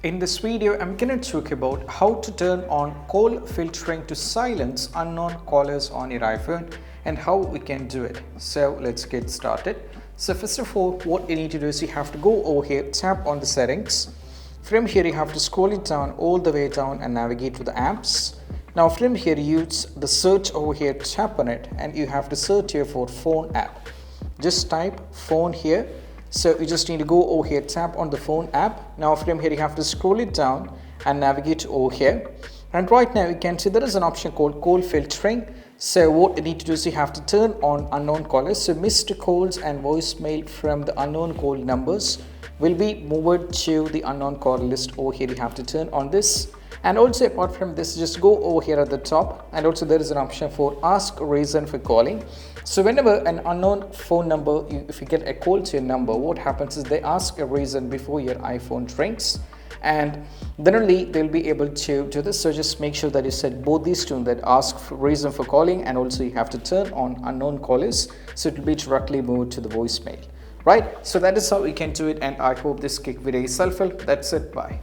In this video, I'm going to talk about how to turn on call filtering to silence unknown callers on your iPhone and how we can do it. So let's get started. So first of all, what you need to do is you have to go over here, tap on the settings. From here, you have to scroll it down all the way down and navigate to the apps. Now from here, use the search over here, tap on it, and you have to search here for phone app. Just type phone here. So you just need to go over here, tap on the phone app. Now from here you have to scroll it down and navigate over here. And right now you can see there is an option called call filtering. So what you need to do is you have to turn on unknown callers. So missed calls and voicemail from the unknown call numbers will be moved to the unknown call list over here. You have to turn on this. And also apart from this, just go over here at the top, and also there is an option for ask reason for calling. So whenever an unknown phone number, if you get a call to your number, what happens is they ask a reason before your iPhone rings, and then only they'll be able to do this. So just make sure that you set both these two, that ask for reason for calling, and also you have to turn on unknown callers, so it will be directly moved to the voicemail. Right, so that is how we can do it, and I hope this quick video is helpful. That's it, bye.